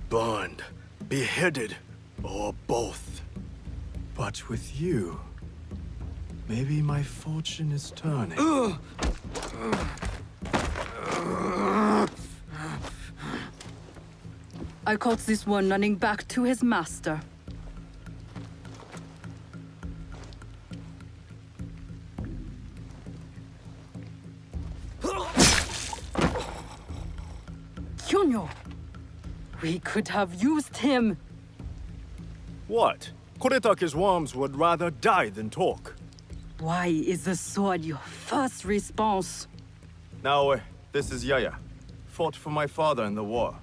burned, beheaded, or both. But with you, maybe my fortune is turning. I caught this one running back to his master. Kyonyo! We could have used him! What? Koretake's worms would rather die than talk. Why is the sword your first response? Now, this is Yaya. Fought for my father in the war.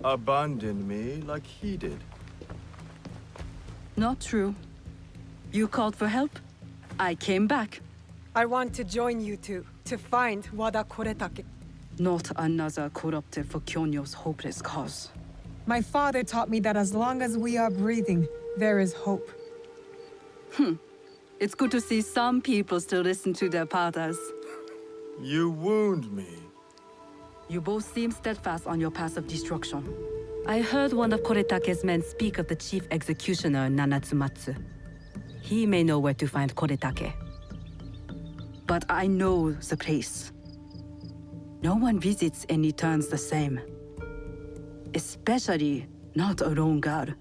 Abandoned me like he did. Not true. You called for help. I came back. I want to join you two, to find Wada Koretake. Not another corrupted for Kyonyo's hopeless cause. My father taught me that as long as we are breathing, there is hope. It's good to see some people still listen to their fathers. You wound me. You both seem steadfast on your path of destruction. I heard one of Koretake's men speak of the chief executioner, Nanatsumatsu. He may know where to find Koretake. But I know the place. No one visits and returns the same. Especially not a lone guard.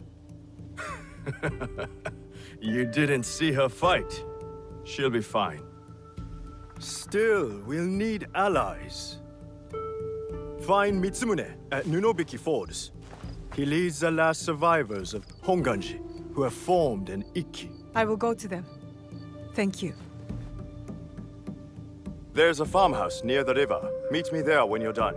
You didn't see her fight. She'll be fine. Still, we'll need allies. Find Mitsumune at Nunobiki Falls. He leads the last survivors of Honganji, who have formed an Ikki. I will go to them. Thank you. There's a farmhouse near the river. Meet me there when you're done.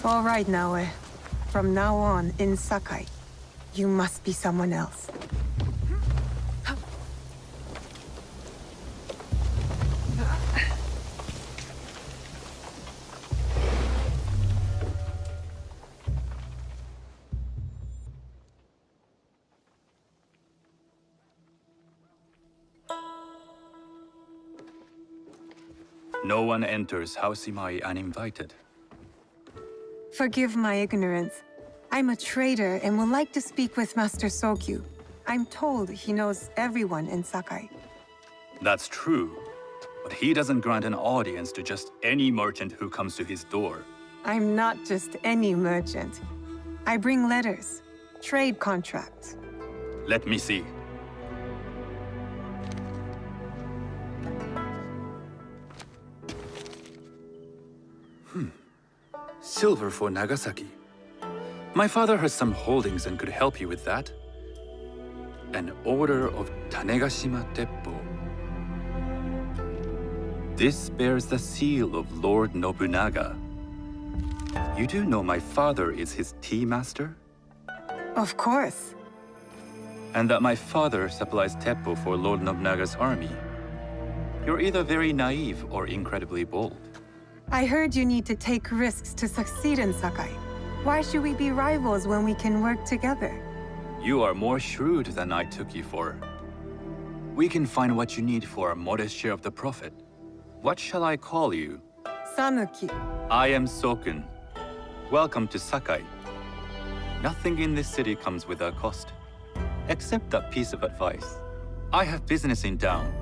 All right, Naoe. From now on, in Sakai, you must be someone else. No one enters House Imai uninvited. Forgive my ignorance. I'm a trader and would like to speak with Master Sokyu. I'm told he knows everyone in Sakai. That's true, but he doesn't grant an audience to just any merchant who comes to his door. I'm not just any merchant. I bring letters, trade contracts. Let me see. Silver for Nagasaki. My father has some holdings and could help you with that. An order of Tanegashima Teppo. This bears the seal of Lord Nobunaga. You do know my father is his tea master? Of course. And that my father supplies teppo for Lord Nobunaga's army. You're either very naive or incredibly bold. I heard you need to take risks to succeed in Sakai. Why should we be rivals when we can work together? You are more shrewd than I took you for. We can find what you need for a modest share of the profit. What shall I call you? Sanuki. I am Sokun. Welcome to Sakai. Nothing in this city comes without cost. Except that piece of advice. I have business in town.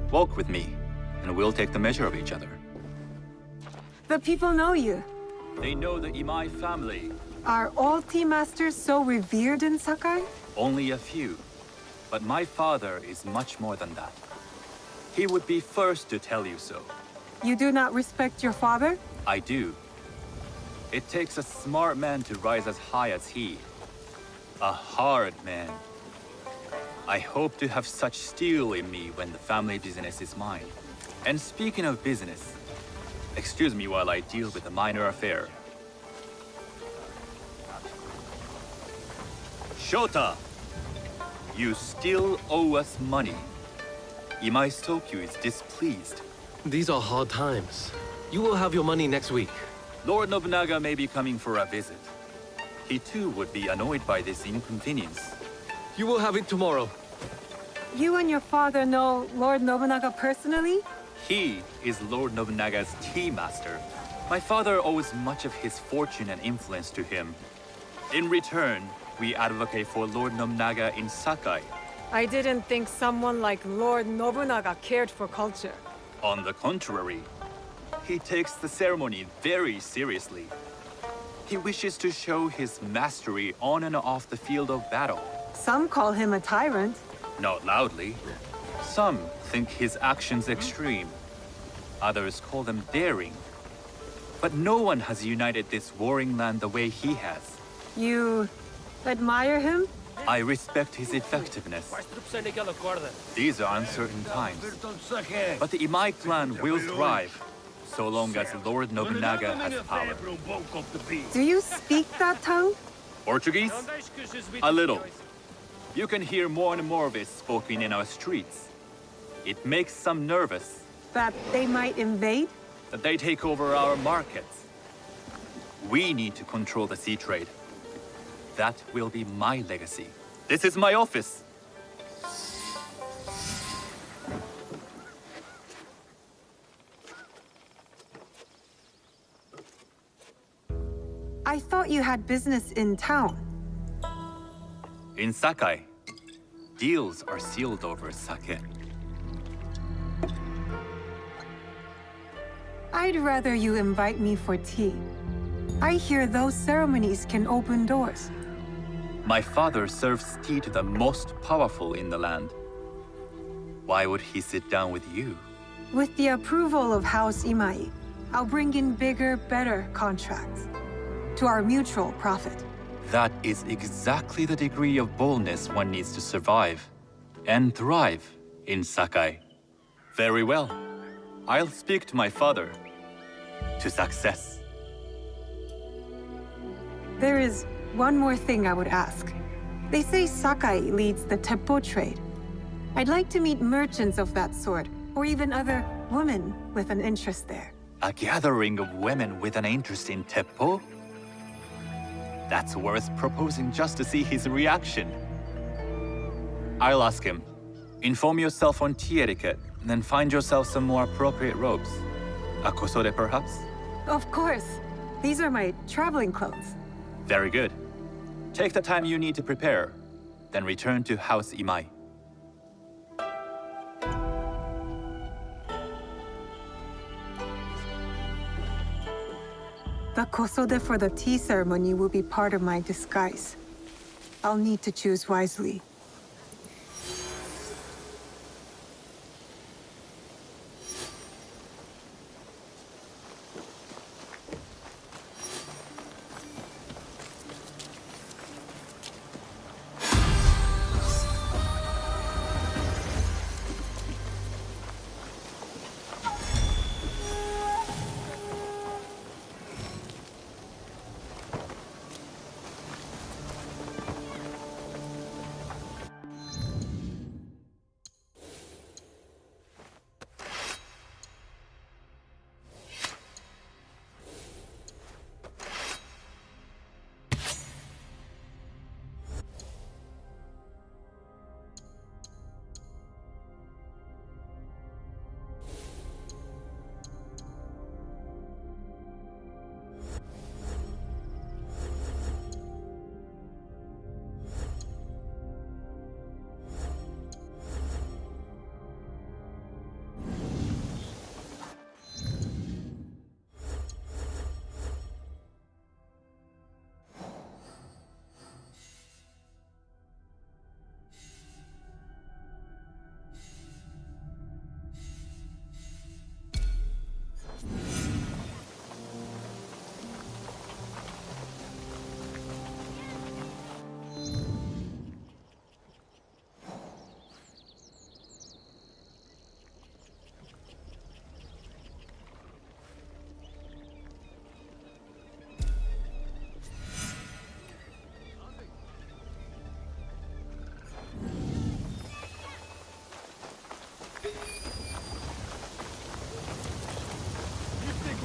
Walk with me, and we'll take the measure of each other. The people know you. They know the Imai family. Are all tea masters so revered in Sakai? Only a few. But my father is much more than that. He would be first to tell you so. You do not respect your father? I do. It takes a smart man to rise as high as he. A hard man. I hope to have such steel in me when the family business is mine. And speaking of business, excuse me while I deal with a minor affair. Shota! You still owe us money. Imai Tokyo is displeased. These are hard times. You will have your money next week. Lord Nobunaga may be coming for a visit. He too would be annoyed by this inconvenience. You will have it tomorrow. You and your father know Lord Nobunaga personally? He is Lord Nobunaga's tea master. My father owes much of his fortune and influence to him. In return, we advocate for Lord Nobunaga in Sakai. I didn't think someone like Lord Nobunaga cared for culture. On the contrary, he takes the ceremony very seriously. He wishes to show his mastery on and off the field of battle. Some call him a tyrant. Not loudly. Some think his actions extreme. Others call them daring. But no one has united this warring land the way he has. You admire him? I respect his effectiveness. These are uncertain times. But the Imai clan will thrive, so long as Lord Nobunaga has power. Do you speak that tongue? Portuguese? A little. You can hear more and more of it spoken in our streets. It makes some nervous. That they might invade? That they take over our markets. We need to control the sea trade. That will be my legacy. This is my office. I thought you had business in town. In Sakai, deals are sealed over sake. I'd rather you invite me for tea. I hear those ceremonies can open doors. My father serves tea to the most powerful in the land. Why would he sit down with you? With the approval of House Imai, I'll bring in bigger, better contracts. To our mutual profit. That is exactly the degree of boldness one needs to survive and thrive in Sakai. Very well. I'll speak to my father. To success. There is one more thing I would ask. They say Sakai leads the teppo trade. I'd like to meet merchants of that sort, or even other women with an interest there. A gathering of women with an interest in teppo? That's worth proposing just to see his reaction. I'll ask him. Inform yourself on tea etiquette, then find yourself some more appropriate robes. A kosode, perhaps? Of course. These are my traveling clothes. Very good. Take the time you need to prepare, then return to House Imai. The kosode for the tea ceremony will be part of my disguise. I'll need to choose wisely.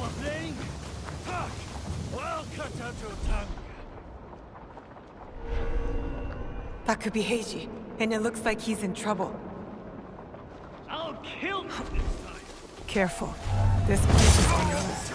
we're playing? Fuck! I'll cut out your tongue. That could be Heiji, and it looks like he's in trouble. I'll kill you this time. Careful. This place is dangerous.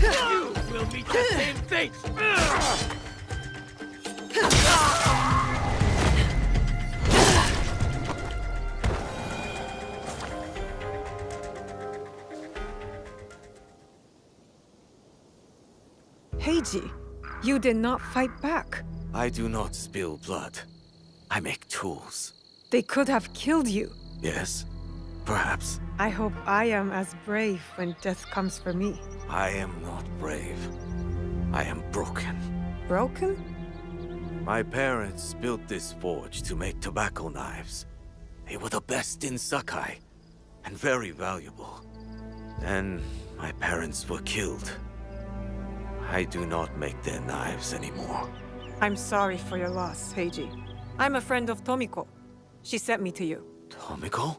You will meet the same fate. Heiji, you did not fight back. I do not spill blood. I make tools. They could have killed you. Yes, perhaps. I hope I am as brave when death comes for me. I am not brave. I am broken. Broken? My parents built this forge to make tobacco knives. They were the best in Sakai, and very valuable. Then my parents were killed. I do not make their knives anymore. I'm sorry for your loss, Heiji. I'm a friend of Tomiko. She sent me to you. Tomiko?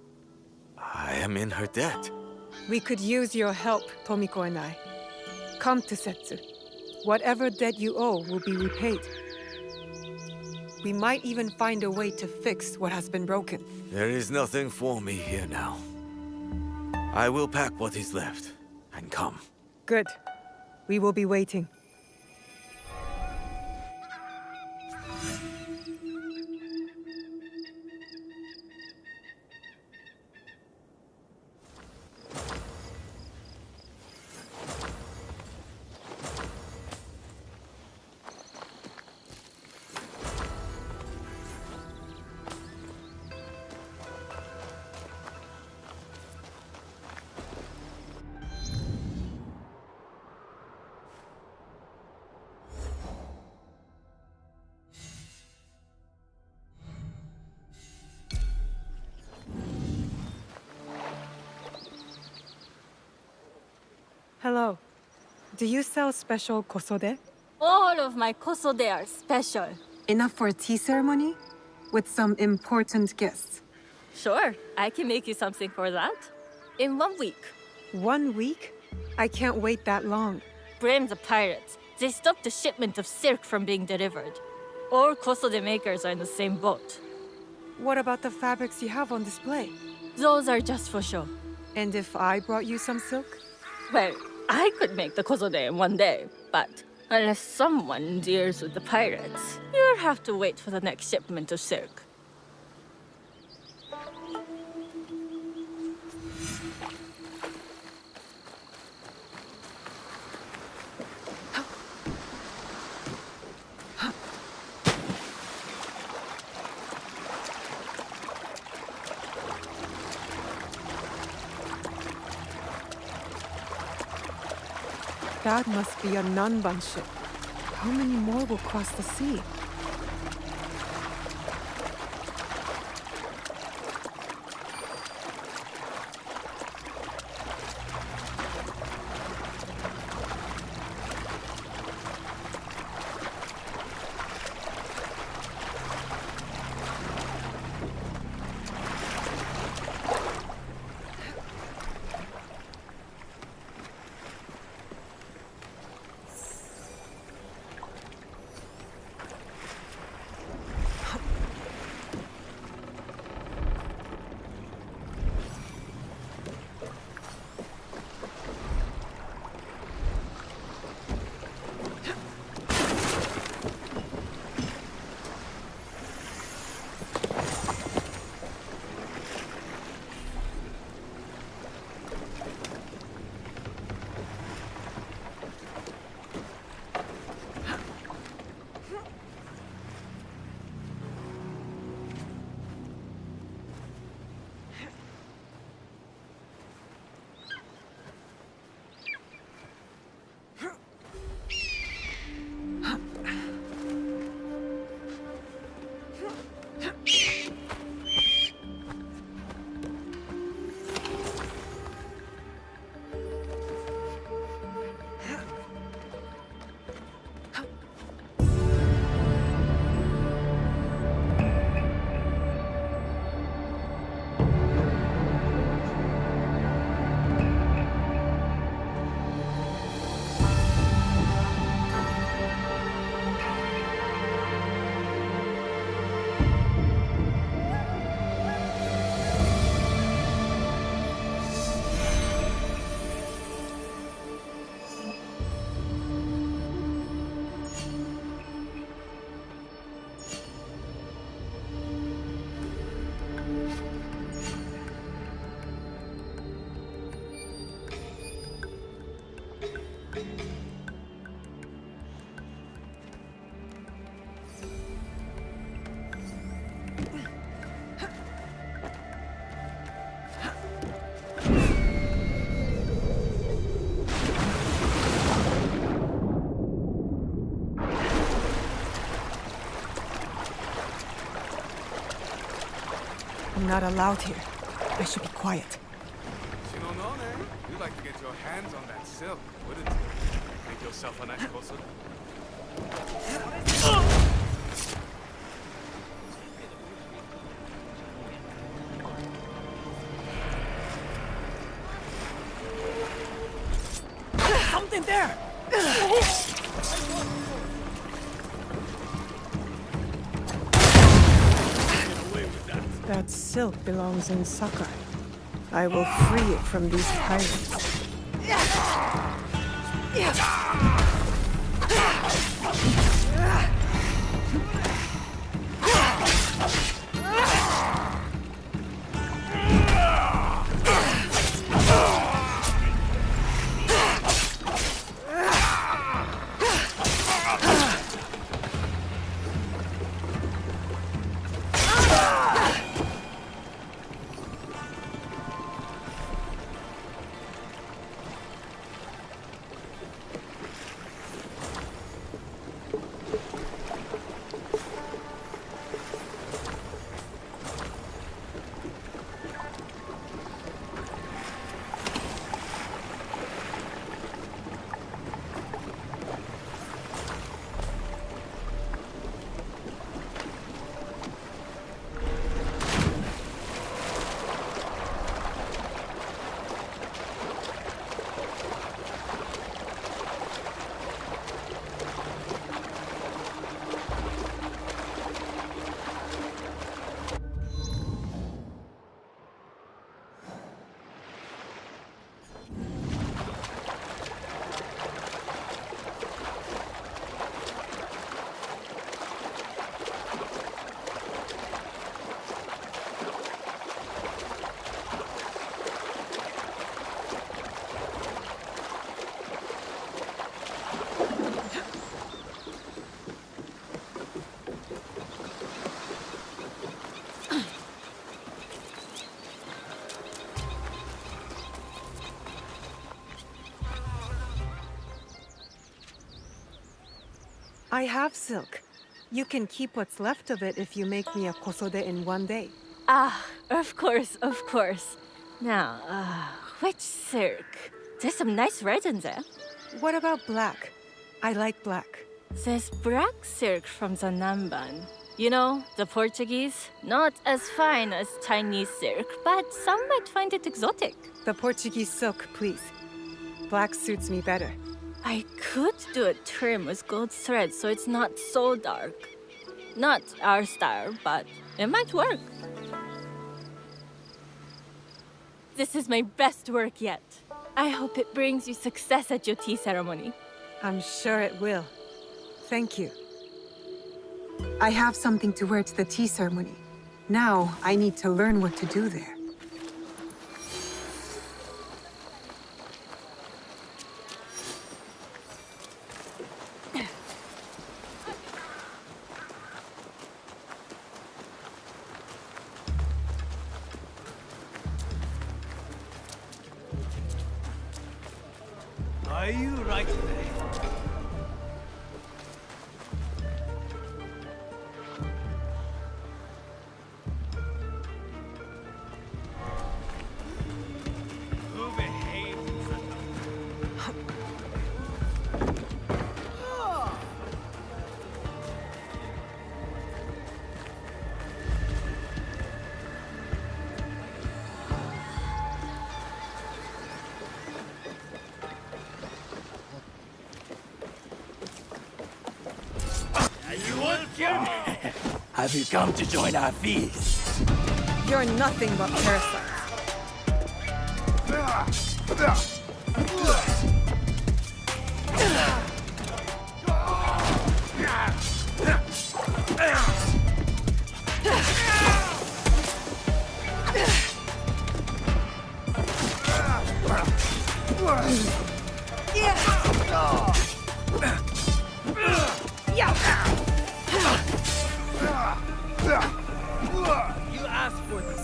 I am in her debt. We could use your help, Tomiko and I. Come to Setsu. Whatever debt you owe will be repaid. We might even find a way to fix what has been broken. There is nothing for me here now. I will pack what is left and come. Good. We will be waiting. Hello. Do you sell special kosode? All of my kosode are special. Enough for a tea ceremony? With some important guests. Sure, I can make you something for that. In 1 week. 1 week? I can't wait that long. Blame the pirates. They stopped the shipment of silk from being delivered. All kosode makers are in the same boat. What about the fabrics you have on display? Those are just for show. And if I brought you some silk? Well, I could make the kosode in 1 day, but unless someone deals with the pirates, you'll have to wait for the next shipment of silk. That must be a Nanban ship. How many more will cross the sea? I'm not allowed here. I should be quiet. You'd like to get your hands on that silk, wouldn't you? Make yourself a nice closer. Something there! That silk belongs in Sakai. I will free it from these pirates. I have silk. You can keep what's left of it if you make me a kosode in one day. Ah, of course, of course. Now, which silk? There's some nice red in there. What about black? I like black. There's black silk from the Namban. You know, the Portuguese? Not as fine as Chinese silk, but some might find it exotic. The Portuguese silk, please. Black suits me better. I could do a trim with gold thread so it's not so dark. Not our style, but it might work. This is my best work yet. I hope it brings you success at your tea ceremony. I'm sure it will. Thank you. I have something to wear to the tea ceremony. Now, I need to learn what to do there. Are you right there? Who behaves in such a... You won't kill me! Have you come to join our feast? You're nothing but parasites. You asked for this.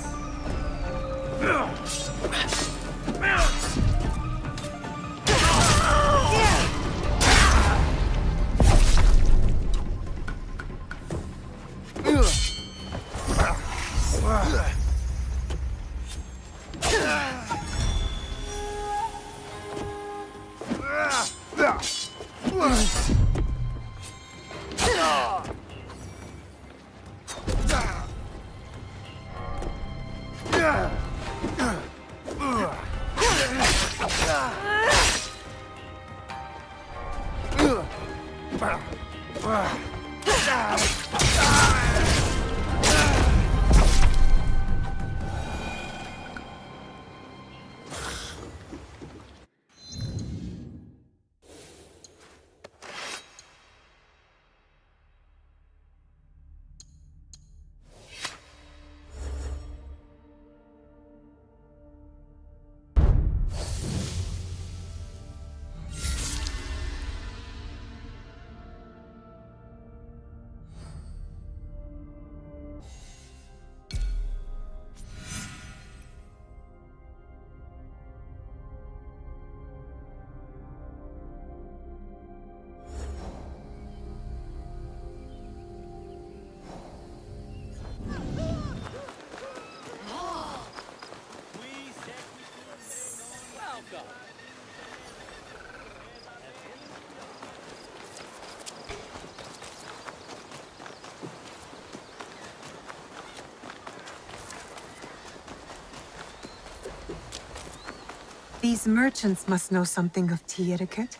These merchants must know something of tea etiquette.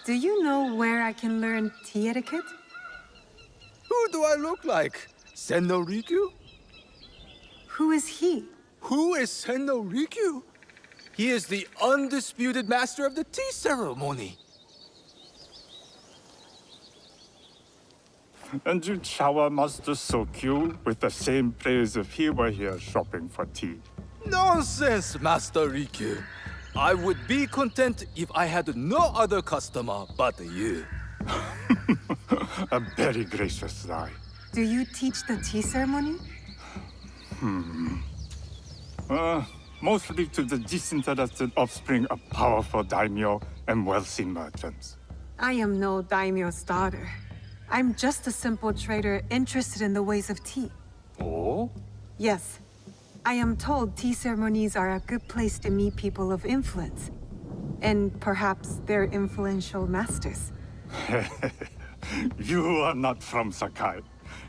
Do you know where I can learn tea etiquette? Who do I look like? Senno Rikyu? Who is he? Who is Senno Rikyu? He is the undisputed master of the tea ceremony. And you shower Master Sokyu with the same praise if he were here shopping for tea. Nonsense, Master Rikyu. I would be content if I had no other customer but you. A very gracious lie. Do you teach the tea ceremony? Mostly to the disinterested offspring of powerful daimyo and wealthy merchants. I am no daimyo's daughter. I'm just a simple trader interested in the ways of tea. Oh? Yes. I am told tea ceremonies are a good place to meet people of influence. And perhaps their influential masters. You are not from Sakai.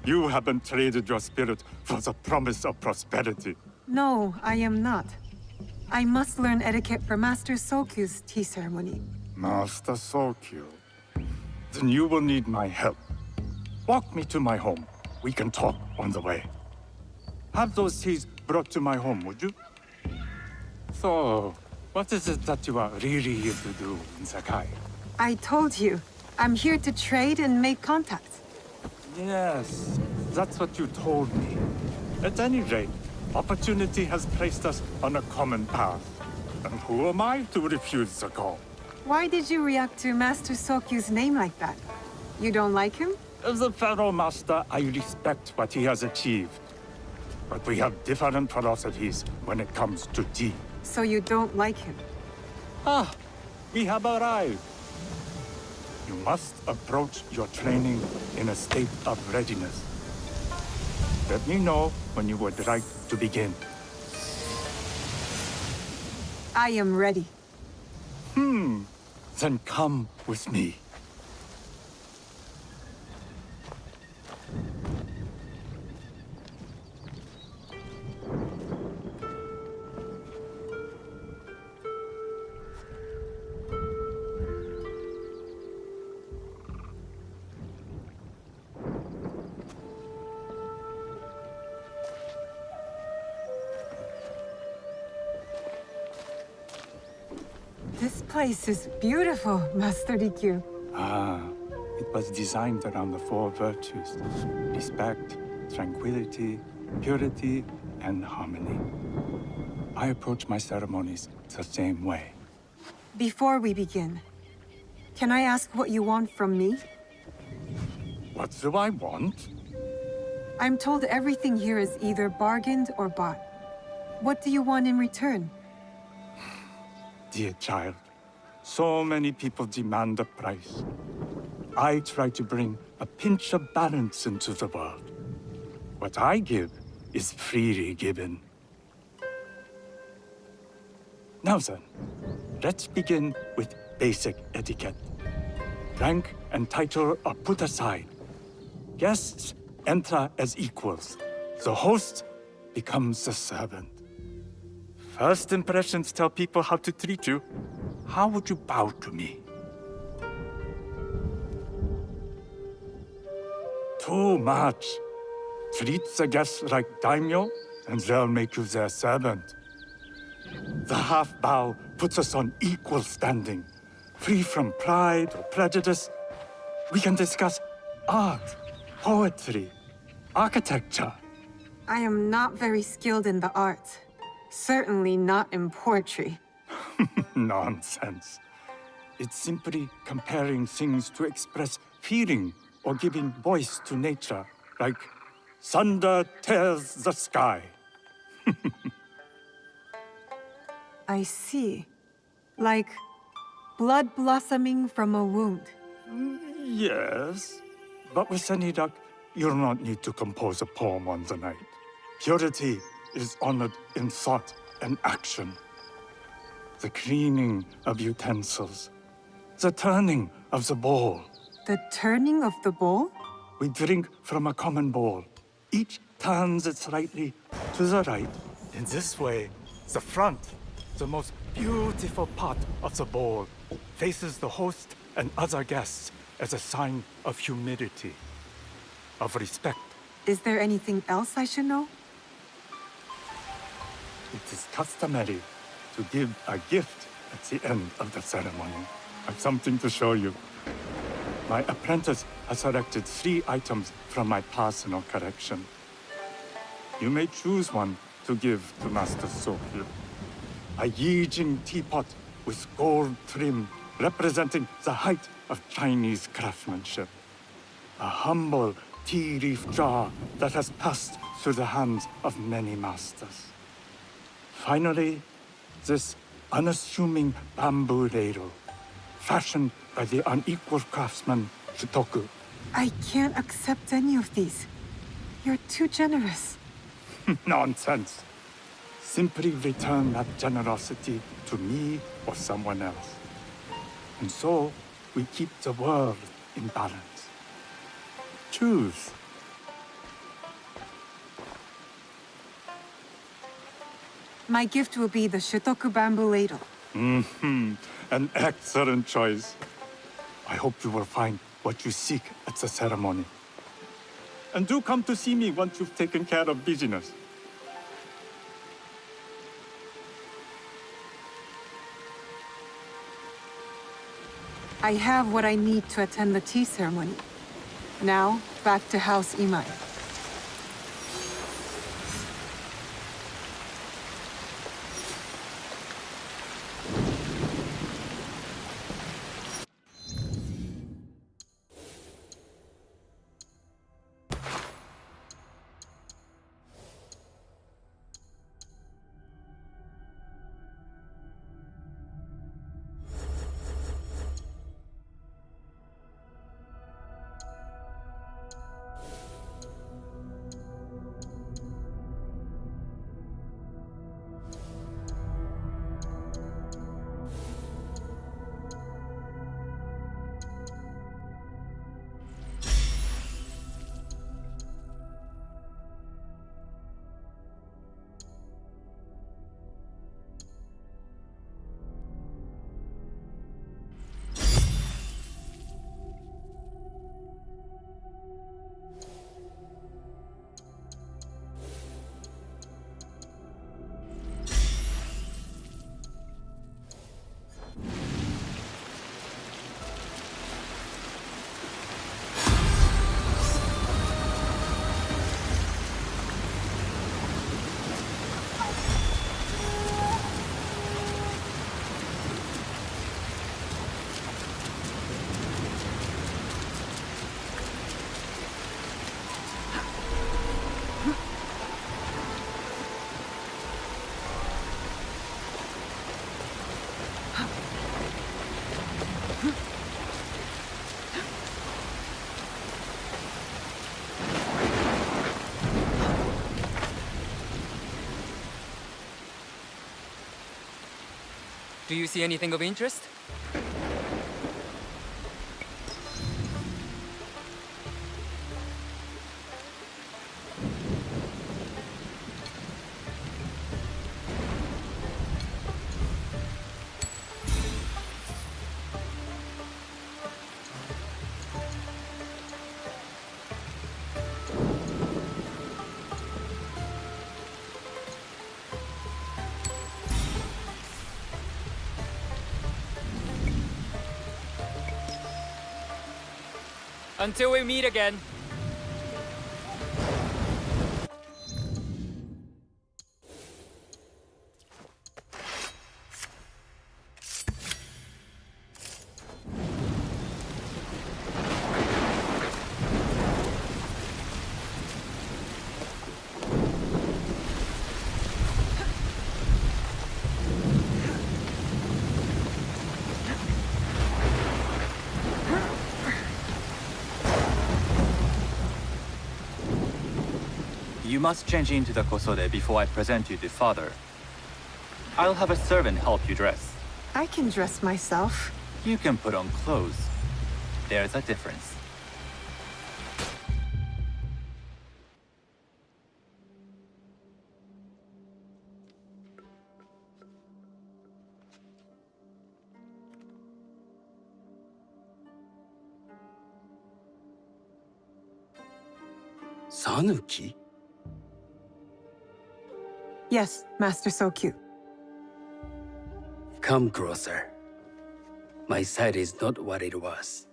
You haven't traded your spirit for the promise of prosperity. No, I am not. I must learn etiquette for Master Sokyu's tea ceremony. Master Sokyu. Then you will need my help. Walk me to my home. We can talk on the way. Have those teas brought to my home, would you? So, what is it that you are really here to do in Sakai? I told you, I'm here to trade and make contacts. Yes, that's what you told me. At any rate, opportunity has placed us on a common path. And who am I to refuse the call? Why did you react to Master Sokyu's name like that? You don't like him? As a Pharaoh Master, I respect what he has achieved. But we have different philosophies when it comes to tea. So you don't like him? Ah, we have arrived. You must approach your training in a state of readiness. Let me know when you would like to begin. I am ready. Then come with me. This place is beautiful, Master Rikyu. Ah, it was designed around the four virtues: respect, tranquility, purity, and harmony. I approach my ceremonies the same way. Before we begin, can I ask what you want from me? What do I want? I'm told everything here is either bargained or bought. What do you want in return? Dear child, so many people demand a price. I try to bring a pinch of balance into the world. What I give is freely given. Now then, let's begin with basic etiquette. Rank and title are put aside. Guests enter as equals. The host becomes the servant. First impressions tell people how to treat you. How would you bow to me? Too much. Treat the guests like daimyo, and they'll make you their servant. The half bow puts us on equal standing, free from pride or prejudice. We can discuss art, poetry, architecture. I am not very skilled in the arts. Certainly not in poetry. Nonsense. It's simply comparing things to express feeling or giving voice to nature, like thunder tears the sky. I see. Like blood blossoming from a wound. Yes, but with any luck, you'll not need to compose a poem on the night. Purity is honored in thought and action. The cleaning of utensils, the turning of the bowl. The turning of the bowl? We drink from a common bowl. Each turns it slightly to the right. In this way, the front, the most beautiful part of the bowl, faces the host and other guests as a sign of humility, of respect. Is there anything else I should know? It is customary to give a gift at the end of the ceremony. I've something to show you. My apprentice has selected 3 items from my personal collection. You may choose one to give to Master Sokyu. A Yijing teapot with gold trim representing the height of Chinese craftsmanship. A humble tea leaf jar that has passed through the hands of many masters. Finally, this unassuming bamboo ladle, fashioned by the unequaled craftsman Shitoku. I can't accept any of these. You're too generous. Nonsense. Simply return that generosity to me or someone else. And so, we keep the world in balance. Choose. My gift will be the Shitoku bamboo ladle. An excellent choice. I hope you will find what you seek at the ceremony. And do come to see me once you've taken care of business. I have what I need to attend the tea ceremony. Now, back to House Imai. Do you see anything of interest? Until we meet again. You must change into the kosode before I present you to father. I'll have a servant help you dress. I can dress myself. You can put on clothes. There's a difference. Sanuki? Yes, Master Sokyu. Come closer. My sight is not what it was,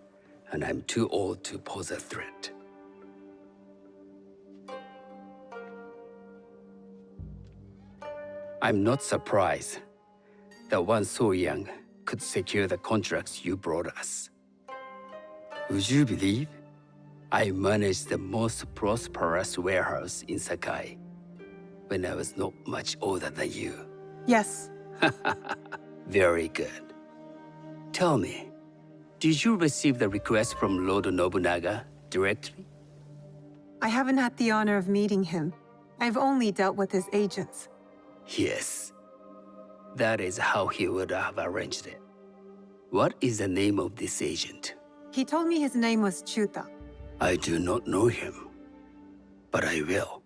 and I'm too old to pose a threat. I'm not surprised that one so young could secure the contracts you brought us. Would you believe I managed the most prosperous warehouse in Sakai when I was not much older than you? Yes. Very good. Tell me, did you receive the request from Lord Nobunaga directly? I haven't had the honor of meeting him. I've only dealt with his agents. Yes. That is how he would have arranged it. What is the name of this agent? He told me his name was Chuta. I do not know him, but I will.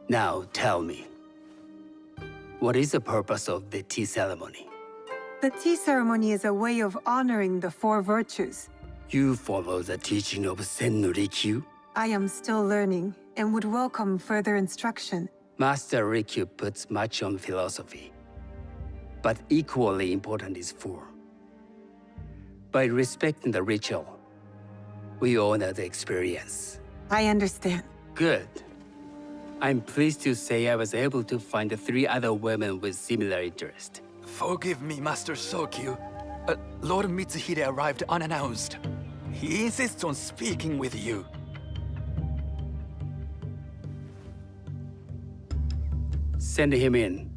Now tell me, what is the purpose of the tea ceremony? The tea ceremony is a way of honoring the four virtues. You follow the teaching of Sennu Rikyu? I am still learning and would welcome further instruction. Master Rikyu puts much on philosophy, but equally important is form. By respecting the ritual, we honor the experience. I understand. Good. I'm pleased to say I was able to find 3 other women with similar interest. Forgive me, Master Sokyu. Lord Mitsuhide arrived unannounced. He insists on speaking with you. Send him in.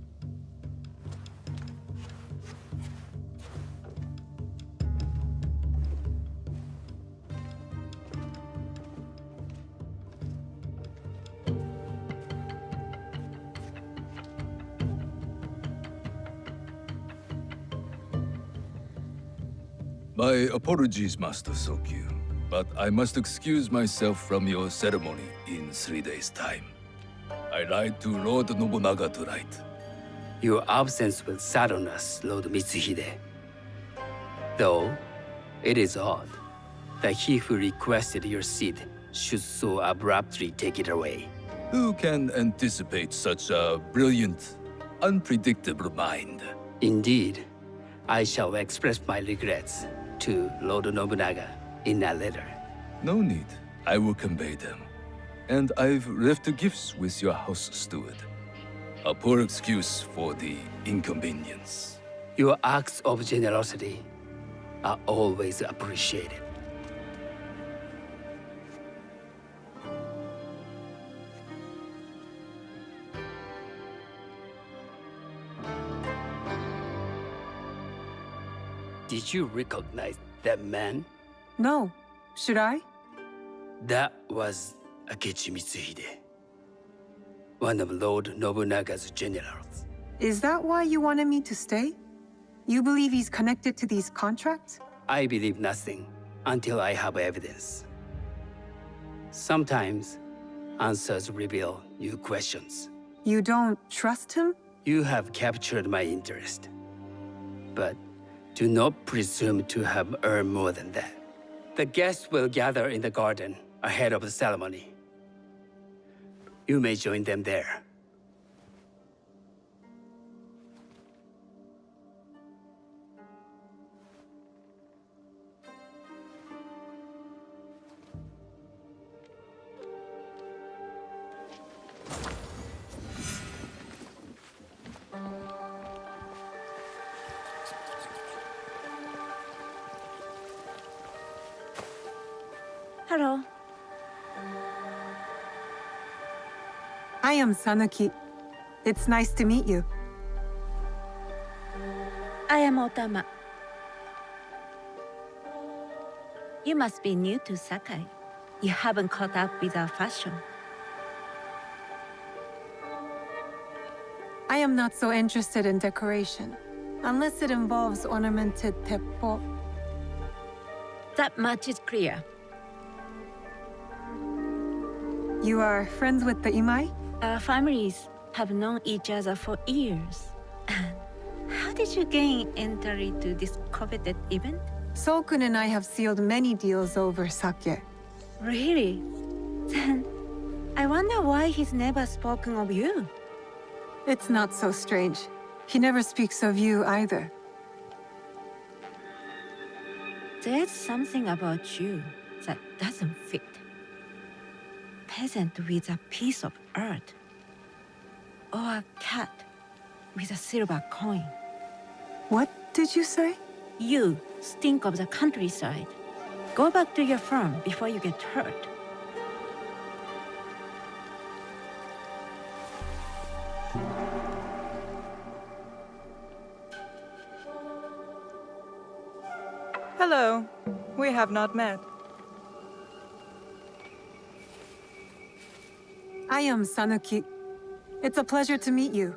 My apologies, Master Sokyu, but I must excuse myself from your ceremony in 3 days' time. I lied to Lord Nobunaga tonight. Your absence will sadden us, Lord Mitsuhide. Though, it is odd that he who requested your seat should so abruptly take it away. Who can anticipate such a brilliant, unpredictable mind? Indeed, I shall express my regrets to Lord Nobunaga in a letter. No need. I will convey them. And I've left gifts with your house steward. A poor excuse for the inconvenience. Your acts of generosity are always appreciated. Did you recognize that man? No. Should I? That was Akechi Mitsuhide, one of Lord Nobunaga's generals. Is that why you wanted me to stay? You believe he's connected to these contracts? I believe nothing until I have evidence. Sometimes, answers reveal new questions. You don't trust him? You have captured my interest. But do not presume to have earned more than that. The guests will gather in the garden ahead of the ceremony. You may join them there. Hello. I am Sanuki. It's nice to meet you. I am Otama. You must be new to Sakai. You haven't caught up with our fashion. I am not so interested in decoration, unless it involves ornamented teppo. That much is clear. You are friends with the Imai? Our families have known each other for years. How did you gain entry to this coveted event? Solkun and I have sealed many deals over sake. Really? Then I wonder why he's never spoken of you. It's not so strange. He never speaks of you either. There's something about you that doesn't fit. Peasant with a piece of earth. Or a cat with a silver coin. What did you say? You stink of the countryside. Go back to your farm before you get hurt. Hello. We have not met. I am Sanuki. It's a pleasure to meet you.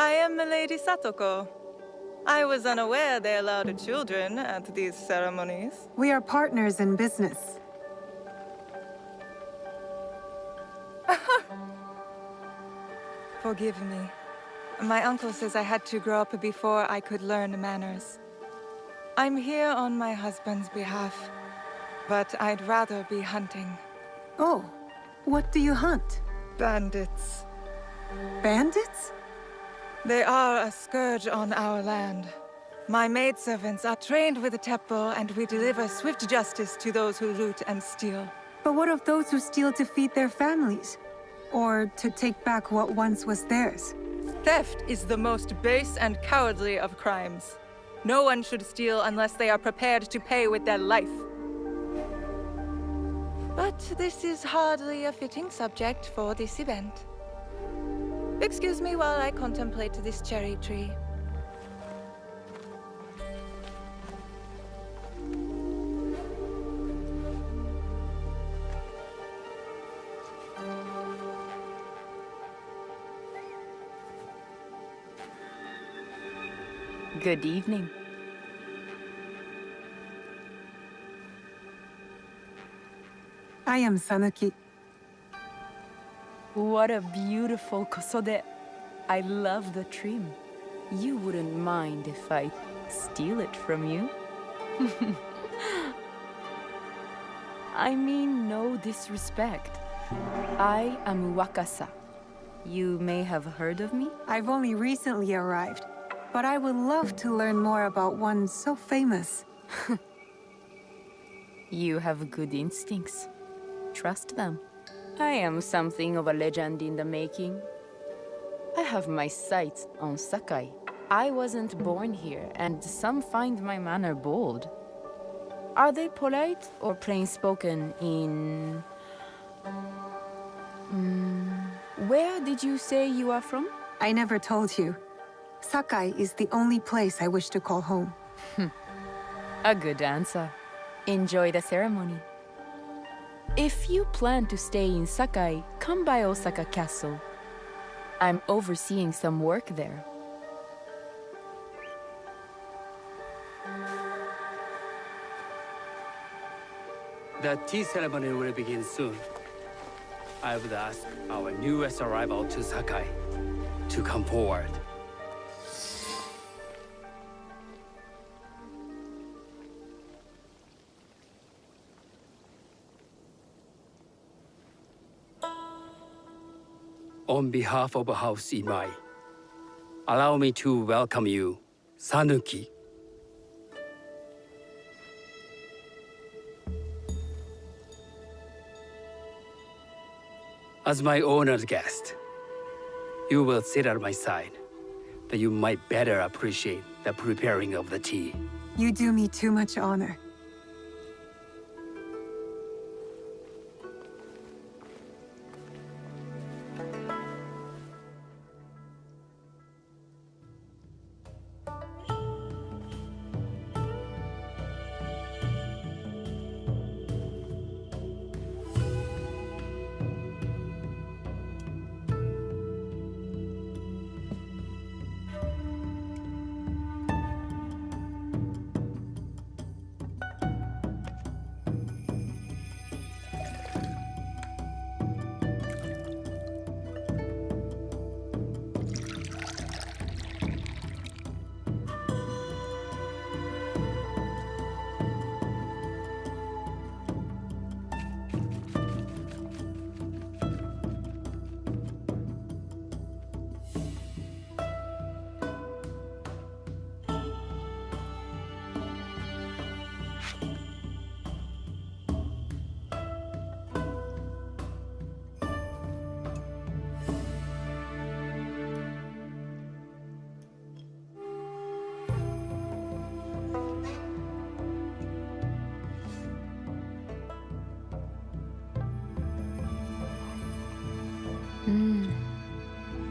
I am Milady Satoko. I was unaware they allowed children at these ceremonies. We are partners in business. Forgive me. My uncle says I had to grow up before I could learn manners. I'm here on my husband's behalf, but I'd rather be hunting. Oh, what do you hunt? Bandits. Bandits? They are a scourge on our land. My maidservants are trained with the teppo, and we deliver swift justice to those who loot and steal. But what of those who steal to feed their families? Or to take back what once was theirs? Theft is the most base and cowardly of crimes. No one should steal unless they are prepared to pay with their life. But this is hardly a fitting subject for this event. Excuse me while I contemplate this cherry tree. Good evening. I am Sanuki. What a beautiful kosode. I love the trim. You wouldn't mind if I steal it from you? I mean no disrespect. I am Wakasa. You may have heard of me? I've only recently arrived, but I would love to learn more about one so famous. You have good instincts. Trust them. I am something of a legend in the making. I have my sights on Sakai. I wasn't born here, and some find my manner bold. Are they polite or plain-spoken in... Where did you say you are from? I never told you. Sakai is the only place I wish to call home. A good answer. Enjoy the ceremony. If you plan to stay in Sakai, come by Osaka Castle. I'm overseeing some work there. The tea ceremony will begin soon. I would ask our newest arrival to Sakai to come forward. On behalf of House Imai, allow me to welcome you, Sanuki. As my honored guest, you will sit at my side, that you might better appreciate the preparing of the tea. You do me too much honor.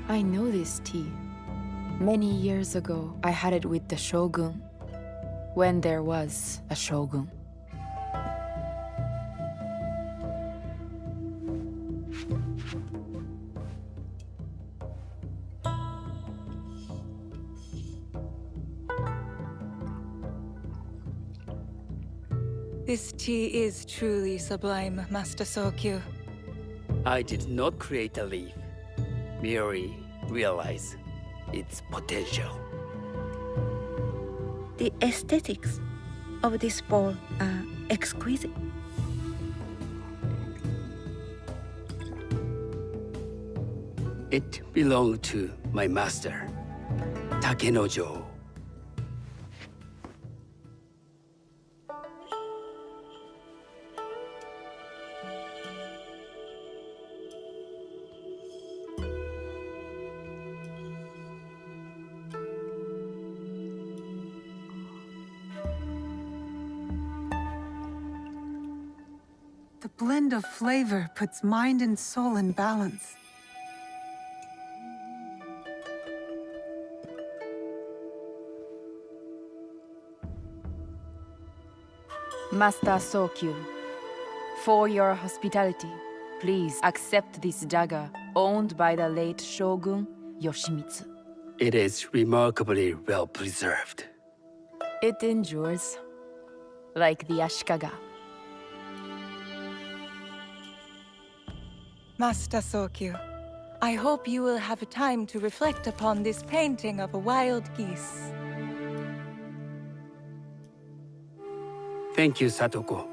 I know this tea. Many years ago, I had it with the shogun, when there was a shogun. This tea is truly sublime, Master Sokyu. I did not create a leaf, merely realize its potential. The aesthetics of this bowl are exquisite. It belonged to my master, Takenojo. The blend of flavor puts mind and soul in balance. Master Sokyu, for your hospitality, please accept this dagger owned by the late Shogun Yoshimitsu. It is remarkably well preserved. It endures, like the Ashikaga. Master Sokyu, I hope you will have time to reflect upon this painting of a wild geese. Thank you, Satoko.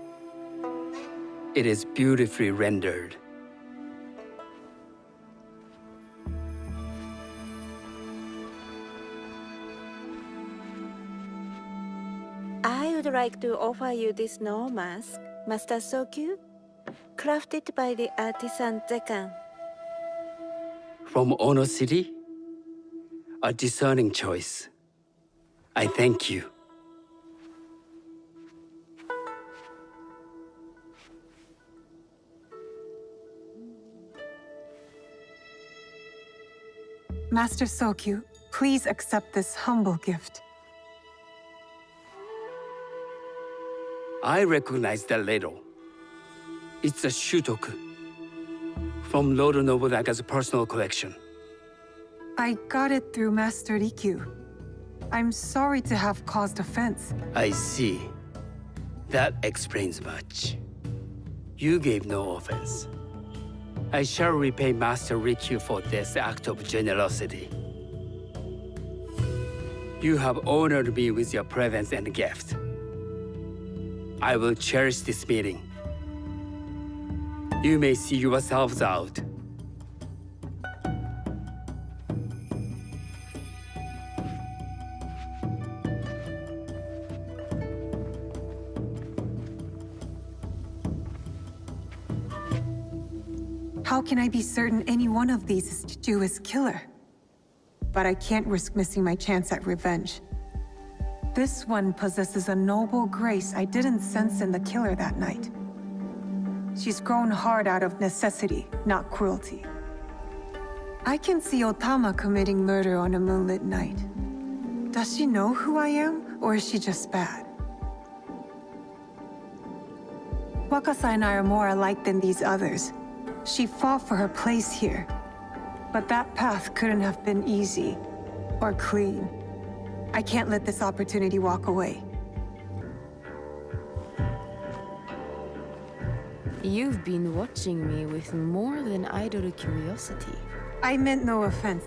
It is beautifully rendered. I would like to offer you this snow mask, Master Sokyu, crafted by the artisan Zekan. From Ono City? A discerning choice. I thank you. Master Sokyu, please accept this humble gift. I recognize that ladle. It's a shutoku from Lord Nobunaga's personal collection. I got it through Master Rikyu. I'm sorry to have caused offense. I see. That explains much. You gave no offense. I shall repay Master Rikyu for this act of generosity. You have honored me with your presence and gift. I will cherish this meeting. You may see yourselves out. How can I be certain any one of these is to do his killer? But I can't risk missing my chance at revenge. This one possesses a noble grace I didn't sense in the killer that night. She's grown hard out of necessity, not cruelty. I can see Otama committing murder on a moonlit night. Does she know who I am, or is she just bad? Wakasa and I are more alike than these others. She fought for her place here. But that path couldn't have been easy, or clean. I can't let this opportunity walk away. You've been watching me with more than idle curiosity. I meant no offense.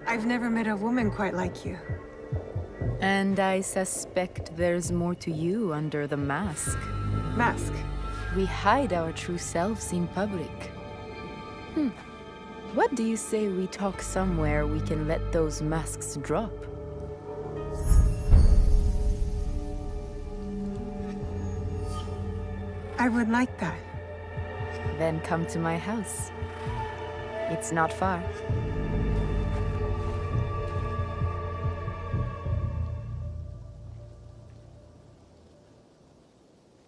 I've never met a woman quite like you. And I suspect there's more to you under the mask. Mask? We hide our true selves in public. What do you say we talk somewhere we can let those masks drop? I would like that. Then come to my house. It's not far.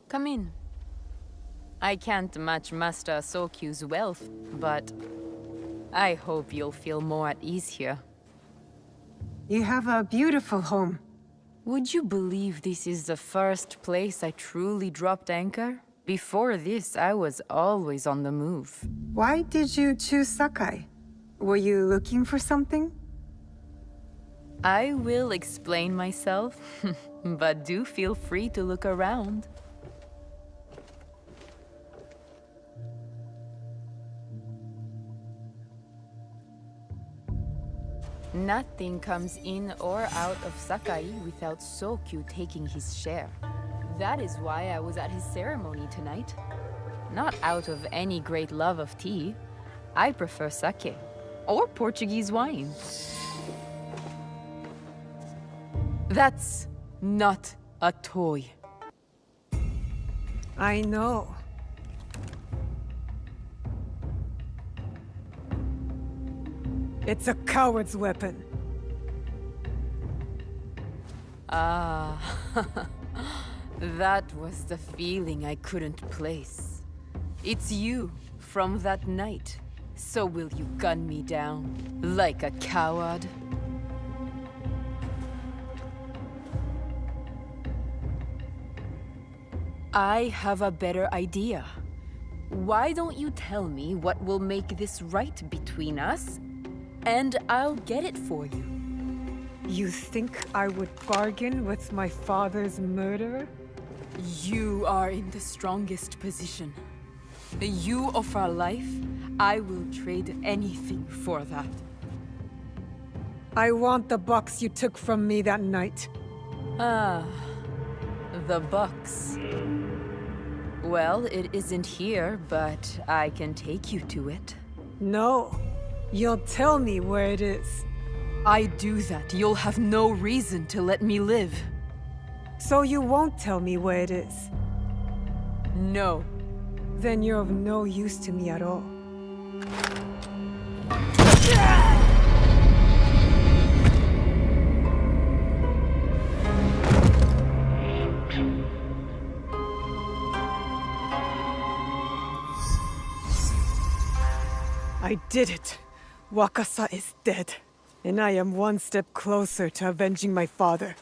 Come in. I can't match Master Sokyu's wealth, but I hope you'll feel more at ease here. You have a beautiful home. Would you believe this is the first place I truly dropped anchor? Before this, I was always on the move. Why did you choose Sakai? Were you looking for something? I will explain myself, but do feel free to look around. Nothing comes in or out of Sakai without Sokyu taking his share. That is why I was at his ceremony tonight. Not out of any great love of tea. I prefer sake, or Portuguese wine. That's not a toy. I know. It's a coward's weapon. Ah, that was the feeling I couldn't place. It's you from that night. So will you gun me down like a coward? I have a better idea. Why don't you tell me what will make this right between us? And I'll get it for you. You think I would bargain with my father's murderer? You are in the strongest position. You offer life, I will trade anything for that. I want the box you took from me that night. Ah, the box. Well, it isn't here, but I can take you to it. No. You'll tell me where it is. I do that, you'll have no reason to let me live. So you won't tell me where it is? No. Then you're of no use to me at all. I did it. Wakasa is dead, and I am one step closer to avenging my father.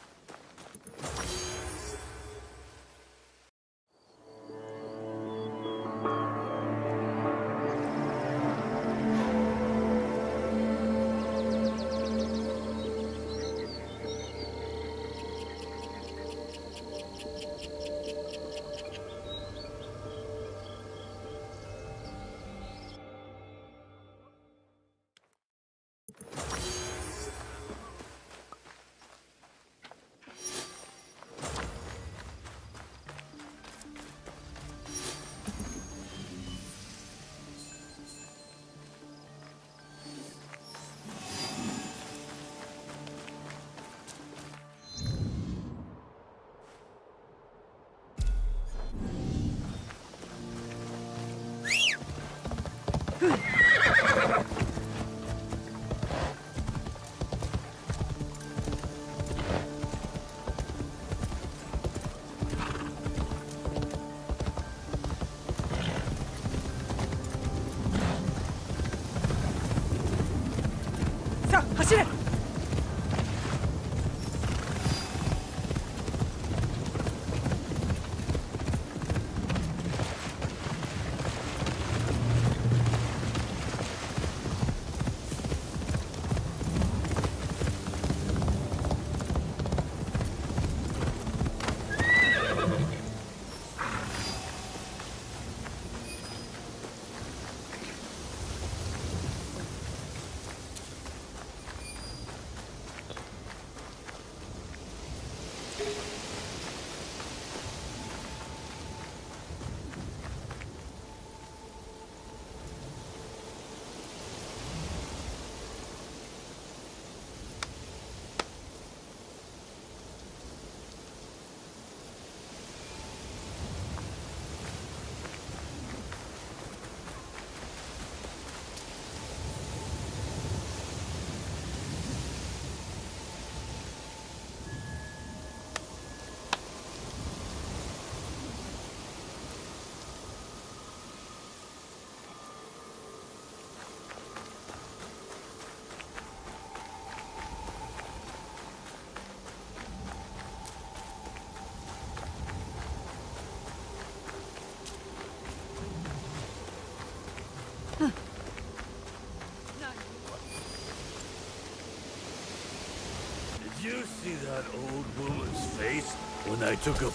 you see that old woman's face when I took a...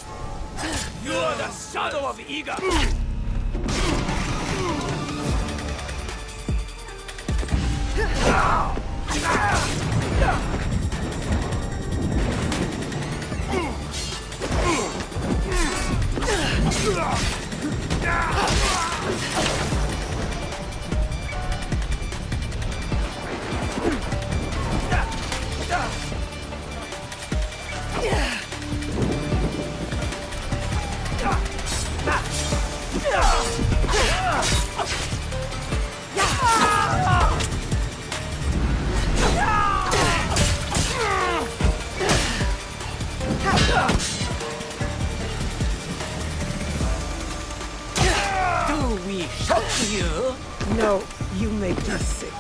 You are the shadow of Iga! Do we shock you? No, you make me sick.